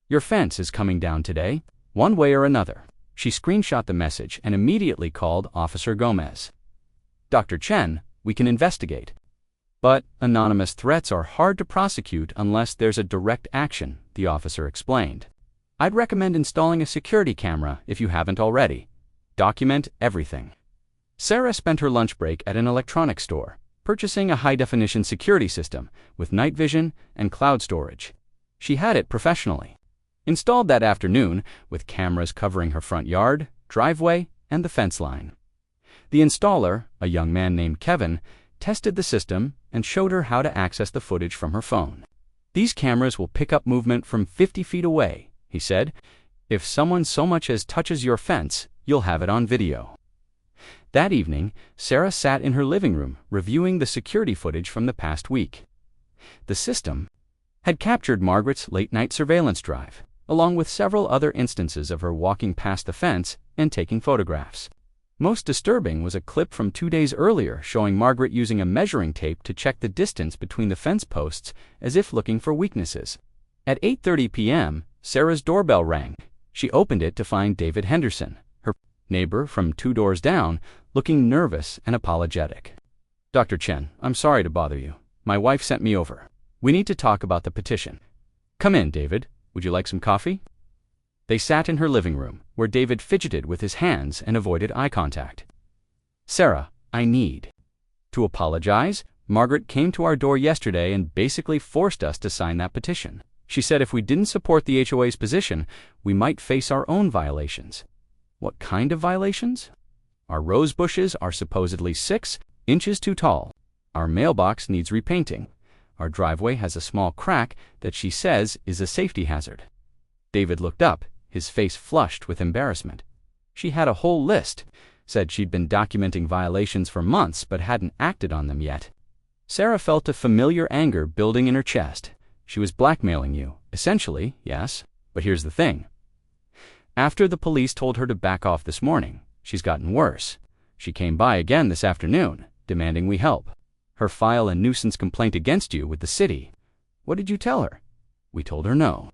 "Your fence is coming down today, one way or another." She screenshot the message and immediately called Officer Gomez. "Dr. Chen, we can investigate." But anonymous threats are hard to prosecute unless there's a direct action, the officer explained. I'd recommend installing a security camera if you haven't already. Document everything. Sarah spent her lunch break at an electronics store, purchasing a high-definition security system with night vision and cloud storage. She had it professionally installed that afternoon, with cameras covering her front yard, driveway, and the fence line. The installer, a young man named Kevin, tested the system and showed her how to access the footage from her phone. These cameras will pick up movement from 50 feet away, he said. If someone so much as touches your fence, you'll have it on video. That evening, Sarah sat in her living room reviewing the security footage from the past week. The system had captured Margaret's late-night surveillance drive, along with several other instances of her walking past the fence and taking photographs. Most disturbing was a clip from 2 days earlier showing Margaret using a measuring tape to check the distance between the fence posts as if looking for weaknesses. At 8:30 p.m., Sarah's doorbell rang. She opened it to find David Henderson, her neighbor from 2 doors down, looking nervous and apologetic. Dr. Chen, I'm sorry to bother you. My wife sent me over. We need to talk about the petition. Come in, David. Would you like some coffee? They sat in her living room, where David fidgeted with his hands and avoided eye contact. Sarah, I need to apologize. Margaret came to our door yesterday and basically forced us to sign that petition. She said if we didn't support the HOA's position, we might face our own violations. What kind of violations? Our rose bushes are supposedly 6 inches too tall. Our mailbox needs repainting. Our driveway has a small crack that she says is a safety hazard. David looked up, his face flushed with embarrassment. She had a whole list, said she'd been documenting violations for months but hadn't acted on them yet. Sarah felt a familiar anger building in her chest. She was blackmailing you, essentially, yes, but here's the thing. After the police told her to back off this morning, she's gotten worse. She came by again this afternoon, demanding we help her file a nuisance complaint against you with the city. What did you tell her? We told her no.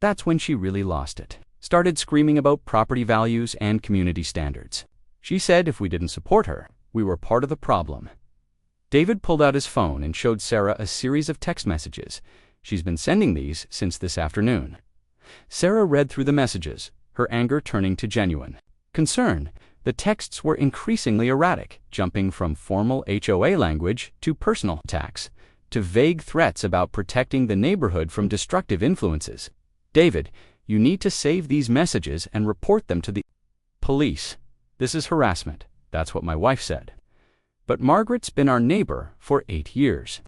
That's when she really lost it. Started screaming about property values and community standards. She said if we didn't support her, we were part of the problem. David pulled out his phone and showed Sarah a series of text messages. She's been sending these since this afternoon. Sarah read through the messages, her anger turning to genuine concern. The texts were increasingly erratic, jumping from formal HOA language to personal attacks, to vague threats about protecting the neighborhood from destructive influences. David, you need to save these messages and report them to the police. This is harassment. That's what my wife said. But Margaret's been our neighbor for 8 years.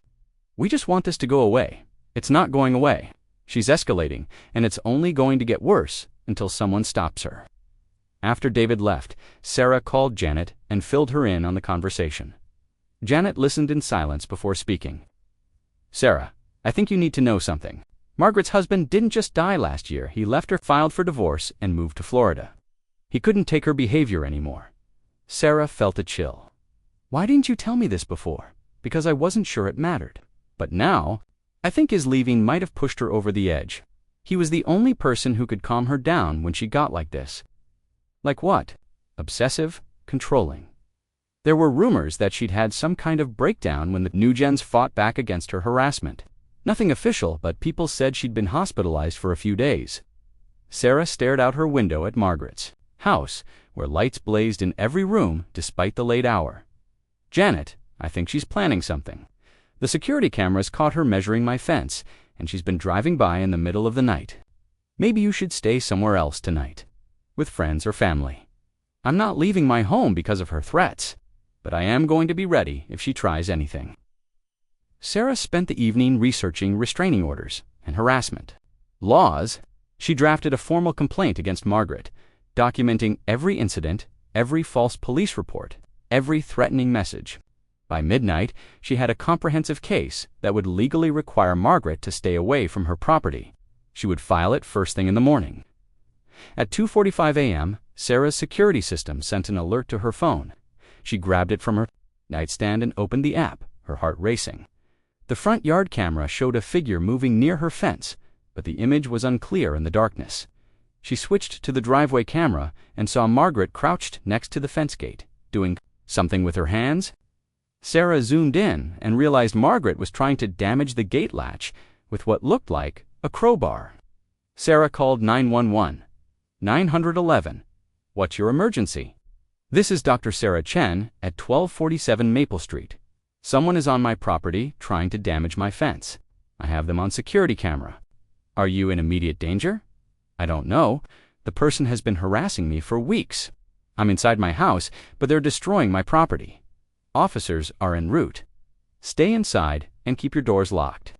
We just want this to go away. It's not going away. She's escalating, and it's only going to get worse until someone stops her. After David left, Sarah called Janet and filled her in on the conversation. Janet listened in silence before speaking. Sarah, I think you need to know something. Margaret's husband didn't just die last year. He left her, filed for divorce, and moved to Florida. He couldn't take her behavior anymore. Sarah felt a chill. Why didn't you tell me this before? Because I wasn't sure it mattered. But now, I think his leaving might have pushed her over the edge. He was the only person who could calm her down when she got like this. Like what? Obsessive, controlling. There were rumors that she'd had some kind of breakdown when the Nugents fought back against her harassment. Nothing official, but people said she'd been hospitalized for a few days. Sarah stared out her window at Margaret's house, where lights blazed in every room despite the late hour. Janet, I think she's planning something. The security cameras caught her measuring my fence, and she's been driving by in the middle of the night. Maybe you should stay somewhere else tonight, with friends or family. I'm not leaving my home because of her threats, but I am going to be ready if she tries anything. Sarah spent the evening researching restraining orders and harassment laws. She drafted a formal complaint against Margaret, documenting every incident, every false police report, every threatening message. By midnight, she had a comprehensive case that would legally require Margaret to stay away from her property. She would file it first thing in the morning. At 2:45 a.m., Sarah's security system sent an alert to her phone. She grabbed it from her nightstand and opened the app, her heart racing. The front yard camera showed a figure moving near her fence, but the image was unclear in the darkness. She switched to the driveway camera and saw Margaret crouched next to the fence gate, doing something with her hands. Sarah zoomed in and realized Margaret was trying to damage the gate latch with what looked like a crowbar. Sarah called 911. 911. What's your emergency? This is Dr. Sarah Chen at 1247 Maple Street. Someone is on my property trying to damage my fence. I have them on security camera. Are you in immediate danger? I don't know. The person has been harassing me for weeks. I'm inside my house, but they're destroying my property. Officers are en route. Stay inside and keep your doors locked.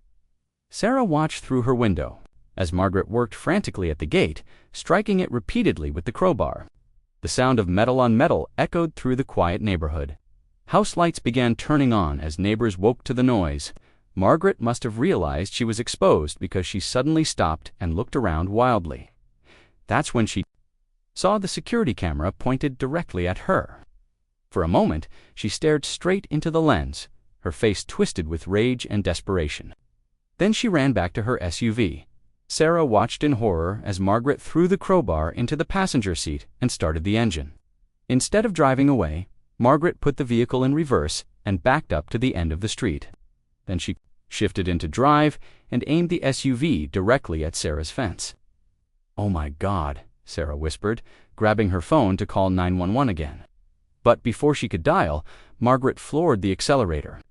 Sarah watched through her window as Margaret worked frantically at the gate, striking it repeatedly with the crowbar. The sound of metal on metal echoed through the quiet neighborhood. House lights began turning on as neighbors woke to the noise. Margaret must have realized she was exposed because she suddenly stopped and looked around wildly. That's when she saw the security camera pointed directly at her. For a moment, she stared straight into the lens, her face twisted with rage and desperation. Then she ran back to her SUV. Sarah watched in horror as Margaret threw the crowbar into the passenger seat and started the engine. Instead of driving away, Margaret put the vehicle in reverse and backed up to the end of the street. Then she shifted into drive and aimed the SUV directly at Sarah's fence. "Oh my God," Sarah whispered, grabbing her phone to call 911 again. But before she could dial, Margaret floored the accelerator.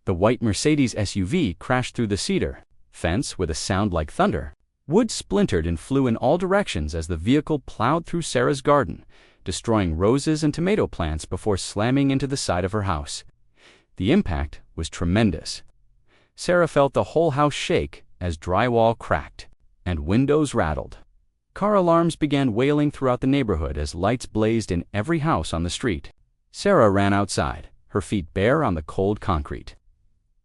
The white Mercedes SUV crashed through the cedar fence with a sound like thunder. Wood splintered and flew in all directions as the vehicle plowed through Sarah's garden, destroying roses and tomato plants before slamming into the side of her house. The impact was tremendous. Sarah felt the whole house shake as drywall cracked and windows rattled. Car alarms began wailing throughout the neighborhood as lights blazed in every house on the street. Sarah ran outside, her feet bare on the cold concrete.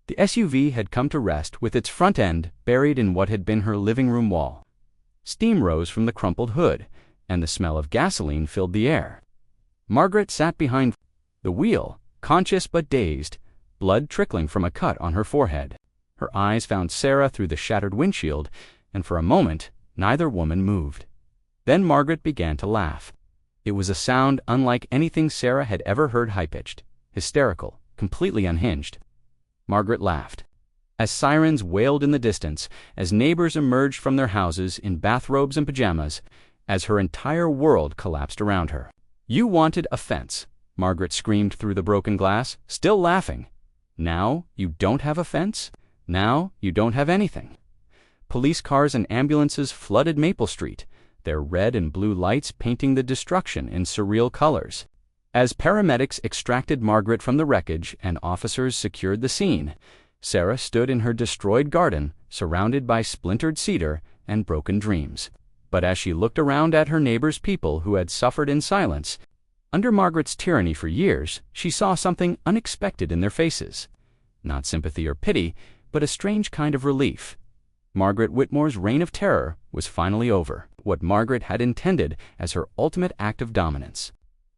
The SUV had come to rest with its front end buried in what had been her living room wall. Steam rose from the crumpled hood, and the smell of gasoline filled the air. Margaret sat behind the wheel, conscious but dazed, blood trickling from a cut on her forehead. Her eyes found Sarah through the shattered windshield, and for a moment, neither woman moved. Then Margaret began to laugh. It was a sound unlike anything Sarah had ever heard, high-pitched, hysterical, completely unhinged. Margaret laughed. As sirens wailed in the distance, as neighbors emerged from their houses in bathrobes and pajamas, as her entire world collapsed around her. "You wanted a fence," Margaret screamed through the broken glass, still laughing. "Now you don't have a fence? Now you don't have anything." Police cars and ambulances flooded Maple Street, their red and blue lights painting the destruction in surreal colors. As paramedics extracted Margaret from the wreckage and officers secured the scene, Sarah stood in her destroyed garden, surrounded by splintered cedar and broken dreams. But as she looked around at her neighbors' people who had suffered in silence, under Margaret's tyranny for years, she saw something unexpected in their faces. Not sympathy or pity, but a strange kind of relief. Margaret Whitmore's reign of terror was finally over. What Margaret had intended as her ultimate act of dominance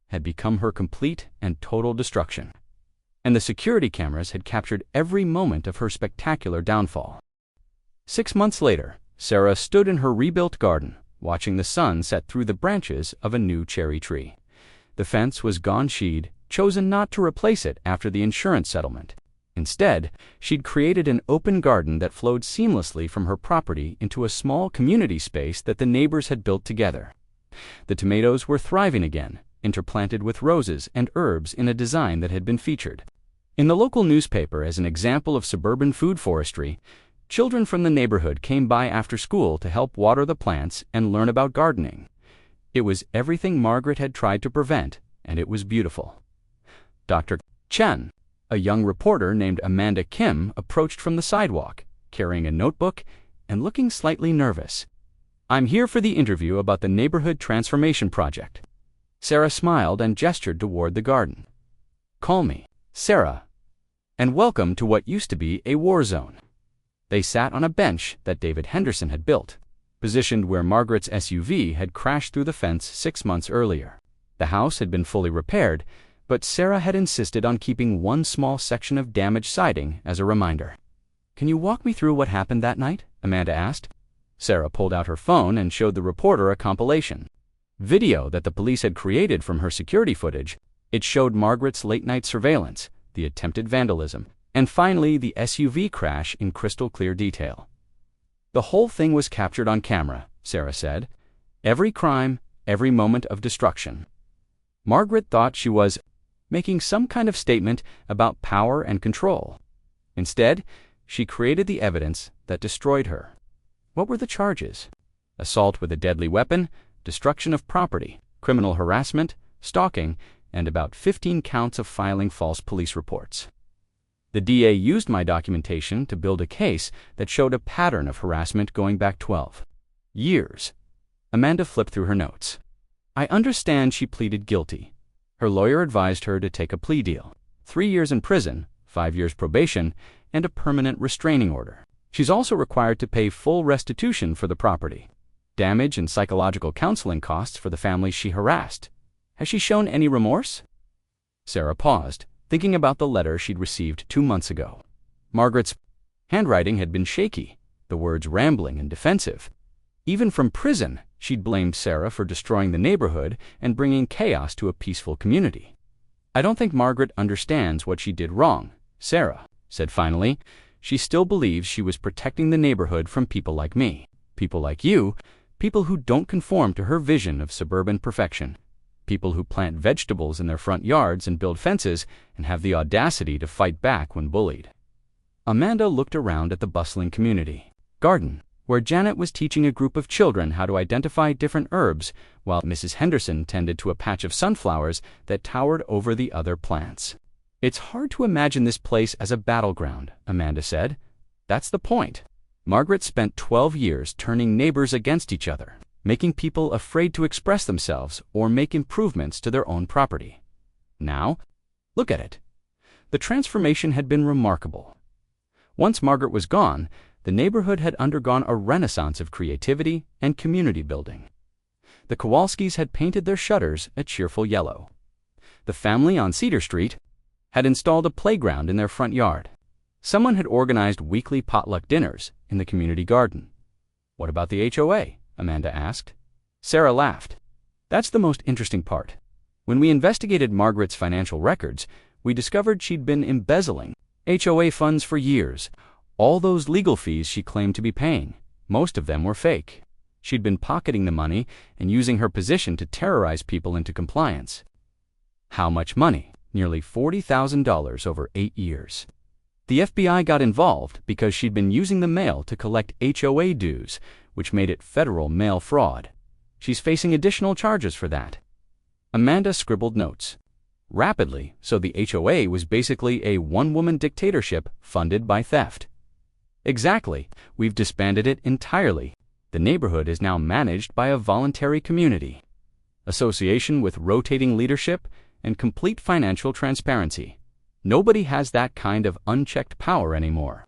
had become her complete and total destruction. And the security cameras had captured every moment of her spectacular downfall. 6 months later, Sarah stood in her rebuilt garden, watching the sun set through the branches of a new cherry tree. The fence was gone. She'd chosen not to replace it after the insurance settlement. Instead, she'd created an open garden that flowed seamlessly from her property into a small community space that the neighbors had built together. The tomatoes were thriving again, interplanted with roses and herbs in a design that had been featured in the local newspaper as an example of suburban food forestry. Children from the neighborhood came by after school to help water the plants and learn about gardening. It was everything Margaret had tried to prevent, and it was beautiful. Dr. Chen, a young reporter named Amanda Kim, approached from the sidewalk, carrying a notebook and looking slightly nervous. "I'm here for the interview about the Neighborhood Transformation Project." Sarah smiled and gestured toward the garden. "Call me Sarah, and welcome to what used to be a war zone." They sat on a bench that David Henderson had built, positioned where Margaret's SUV had crashed through the fence 6 months earlier. The house had been fully repaired, but Sarah had insisted on keeping one small section of damaged siding as a reminder. "Can you walk me through what happened that night?" Amanda asked. Sarah pulled out her phone and showed the reporter a compilation video that the police had created from her security footage. It showed Margaret's late-night surveillance, the attempted vandalism, and finally the SUV crash in crystal clear detail. "The whole thing was captured on camera," Sarah said. "Every crime, every moment of destruction." Margaret thought she was making some kind of statement about power and control. Instead, she created the evidence that destroyed her. What were the charges? Assault with a deadly weapon, destruction of property, criminal harassment, stalking, and about 15 counts of filing false police reports. The DA used my documentation to build a case that showed a pattern of harassment going back 12 years. Amanda flipped through her notes. "I understand she pleaded guilty. Her lawyer advised her to take a plea deal. 3 years in prison, 5 years probation, and a permanent restraining order. She's also required to pay full restitution for the property, damage and psychological counseling costs for the families she harassed. Has she shown any remorse?" Sarah paused, thinking about the letter she'd received 2 months ago. Margaret's handwriting had been shaky, the words rambling and defensive. Even from prison, she'd blamed Sarah for destroying the neighborhood and bringing chaos to a peaceful community. "I don't think Margaret understands what she did wrong," Sarah said finally. "She still believes she was protecting the neighborhood from people like me, people like you, people who don't conform to her vision of suburban perfection, people who plant vegetables in their front yards and build fences and have the audacity to fight back when bullied." Amanda looked around at the bustling community garden, where Janet was teaching a group of children how to identify different herbs, while Mrs. Henderson tended to a patch of sunflowers that towered over the other plants. "It's hard to imagine this place as a battleground," Amanda said. "That's the point. Margaret spent 12 years turning neighbors against each other, making people afraid to express themselves or make improvements to their own property. Now, look at it. The transformation had been remarkable. Once Margaret was gone, the neighborhood had undergone a renaissance of creativity and community building. The Kowalskis had painted their shutters a cheerful yellow. The family on Cedar Street had installed a playground in their front yard. Someone had organized weekly potluck dinners in the community garden. "What about the HOA?" Amanda asked. Sarah laughed. "That's the most interesting part. When we investigated Margaret's financial records, we discovered she'd been embezzling HOA funds for years. All those legal fees she claimed to be paying, most of them were fake. She'd been pocketing the money and using her position to terrorize people into compliance." "How much money?" "Nearly $40,000 over 8 years. The FBI got involved because she'd been using the mail to collect HOA dues, which made it federal mail fraud. She's facing additional charges for that." Amanda scribbled notes rapidly, so the HOA was basically a one-woman dictatorship funded by theft. "Exactly. We've disbanded it entirely. The neighborhood is now managed by a voluntary community association with rotating leadership and complete financial transparency. Nobody has that kind of unchecked power anymore."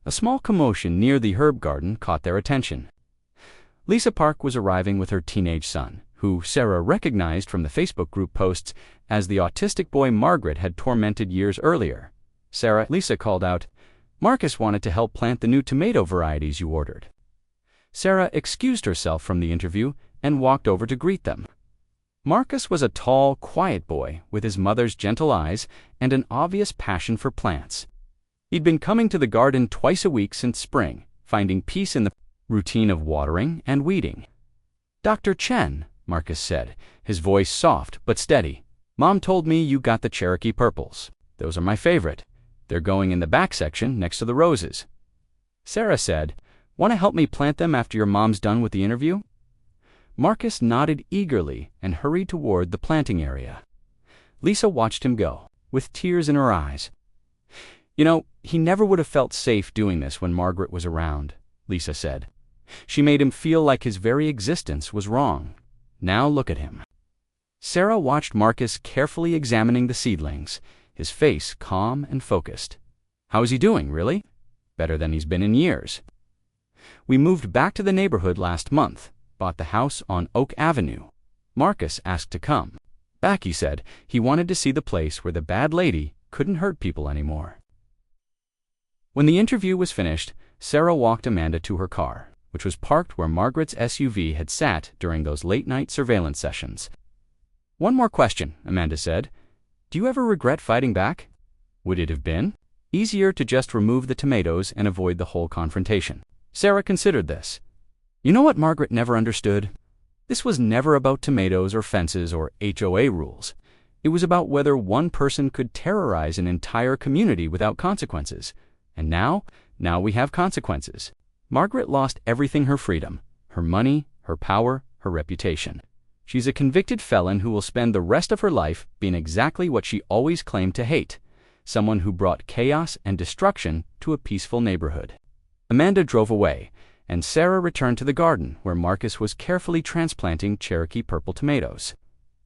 A small commotion near the herb garden caught their attention. Lisa Park was arriving with her teenage son, who Sarah recognized from the Facebook group posts as the autistic boy Margaret had tormented years earlier. Lisa called out, "Marcus wanted to help plant the new tomato varieties you ordered." Sarah excused herself from the interview and walked over to greet them. Marcus was a tall, quiet boy with his mother's gentle eyes and an obvious passion for plants. He'd been coming to the garden twice a week since spring, finding peace in the routine of watering and weeding. "Dr. Chen," Marcus said, his voice soft but steady, "Mom told me you got the Cherokee purples. Those are my favorite. They're going in the back section next to the roses." Sarah said, "Want to help me plant them after your mom's done with the interview?" Marcus nodded eagerly and hurried toward the planting area. Lisa watched him go, with tears in her eyes. "You know, he never would have felt safe doing this when Margaret was around," Lisa said. "She made him feel like his very existence was wrong. Now look at him." Sarah watched Marcus carefully examining the seedlings, his face calm and focused. "How is he doing, really?" "Better than he's been in years. We moved back to the neighborhood last month, bought the house on Oak Avenue. Marcus asked to come back, he said. He wanted to see the place where the bad lady couldn't hurt people anymore." When the interview was finished, Sarah walked Amanda to her car, which was parked where Margaret's SUV had sat during those late-night surveillance sessions. "One more question," Amanda said. "Do you ever regret fighting back?" Would it have been easier to just remove the tomatoes and avoid the whole confrontation? Sarah considered this. You know what Margaret never understood? This was never about tomatoes or fences or HOA rules. It was about whether one person could terrorize an entire community without consequences. And now we have consequences. Margaret lost everything: her freedom, her money, her power, her reputation. She's a convicted felon who will spend the rest of her life being exactly what she always claimed to hate: someone who brought chaos and destruction to a peaceful neighborhood. Amanda drove away, and Sarah returned to the garden where Marcus was carefully transplanting Cherokee purple tomatoes.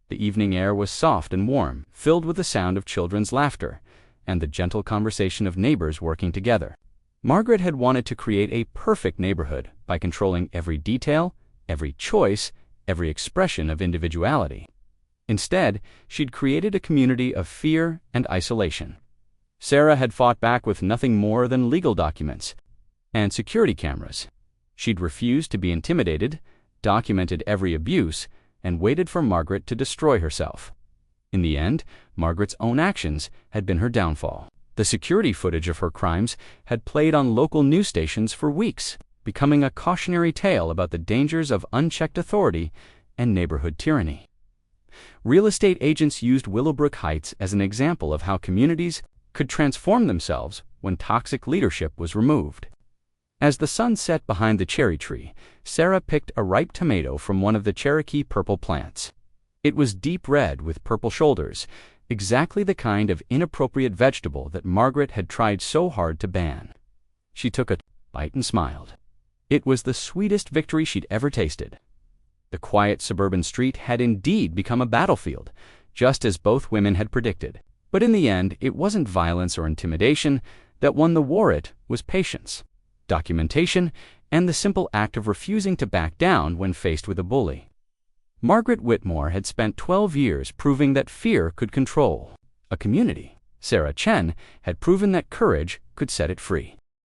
The evening air was soft and warm, filled with the sound of children's laughter and the gentle conversation of neighbors working together. Margaret had wanted to create a perfect neighborhood by controlling every detail, every choice, every expression of individuality. Instead, she'd created a community of fear and isolation. Sarah had fought back with nothing more than legal documents and security cameras. She'd refused to be intimidated, documented every abuse, and waited for Margaret to destroy herself. In the end, Margaret's own actions had been her downfall. The security footage of her crimes had played on local news stations for weeks, becoming a cautionary tale about the dangers of unchecked authority and neighborhood tyranny. Real estate agents used Willowbrook Heights as an example of how communities could transform themselves when toxic leadership was removed. As the sun set behind the cherry tree, Sarah picked a ripe tomato from one of the Cherokee purple plants. It was deep red with purple shoulders, exactly the kind of inappropriate vegetable that Margaret had tried so hard to ban. She took a bite and smiled. It was the sweetest victory she'd ever tasted. The quiet suburban street had indeed become a battlefield, just as both women had predicted. But in the end, it wasn't violence or intimidation that won the war. It was patience, documentation, and the simple act of refusing to back down when faced with a bully. Margaret Whitmore had spent 12 years proving that fear could control a community. Sarah Chen had proven that courage could set it free.